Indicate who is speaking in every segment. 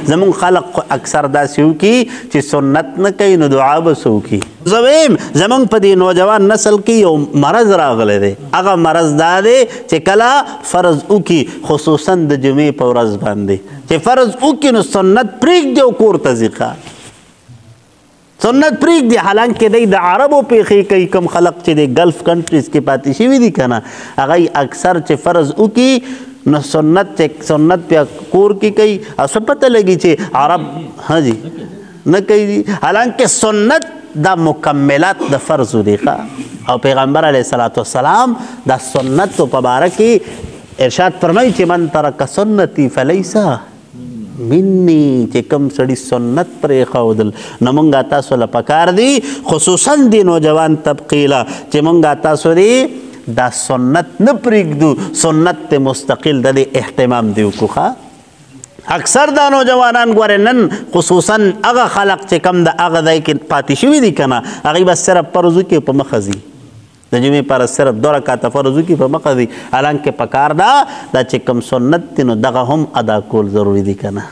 Speaker 1: زمون خلق اکثر داسې وکي چې سنت نه کوي نو دعا به څه وکي. زه وایم زمونږ په دې نوجوان نسل کې یو مرض راغلی دی. هغه مرض دا دی چې کله فرض وکي خصوصا د جمعې په ورځ باندې چې فرض وکي نو سنت پرېږدي او کور ته ځي. سنت پرېږدي. حالانکې دی د عربو پیښې کوي. کوم خلق چې د ګلف کنټریز کې پاتې شوي دي که نه هغوی اکثر چې فرض وکي نو سنت بیا کور کې کوي او څه پته لګي چې عرب ها جی نه کوي. حالانکې سنت دا مکملات د فرض دي او پیغمبر علیه الصلاة والسلام دا سنت په باره کې ارشاد فرمایي چې من ترک سنتي فلیس مني چې کوم سړي سنت پرېښودل نو مونږ تاسو له پکار دي خصوصا د نوجوان طبقې له چې مونږ تاسو دې دا سنت نه پرېږدو. سنت ته مستقل د دې اهتمام دی وکړو. اکثر دا نوجوانان ګورې نن خصوصا هغه خلق چې کم د هغه ځای کې پاتې شوي دي که نه هغوی بس صرف فرض وکړي په مخه ځي. د جمعې پر صرف 2 رکعته فرض وکړي په مخه ځي. حالانکې پکار دا چې کوم سنت دی نو دغه هم ادا کول ضروري دي که نه.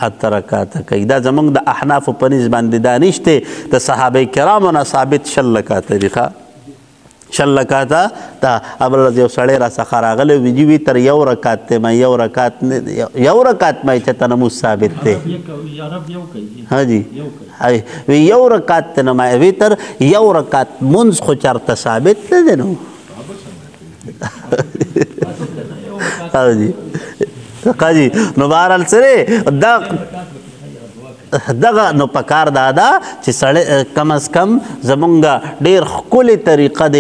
Speaker 1: 8 رکعته کوي. دا زموږ د احنافو په نسبت باندې دا نشته. د صحابه کرامو نه ثابت 6 رکعته دي. 6 رکعته دا ابل یو سړی را څخه راغلی وي وي تر 1 رکعت دی ما 1 رکعت ما چې ته نموز ثابت دی. ها جی وی 1 رکعت نه ما وي تر 1 رکعت منځ خو چېرته ثابت نه دی نو. ها جی قاجي نو بهرحال سره دغه نو پکار دا ده چې سړی کم از کم زمونږ ډېر ښکلې طریقه د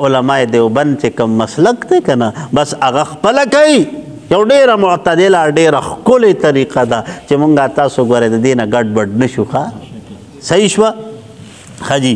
Speaker 1: علماء دیوبند چې کوم مسلک دی که نه بس هغه خپله کوي. یو ډېره معتدله ډېره ښکلې طریقه ده چې مونږ تاسو ګورئ د دې نه ګډ بډ نه شو. صحیح شوه. ښه جي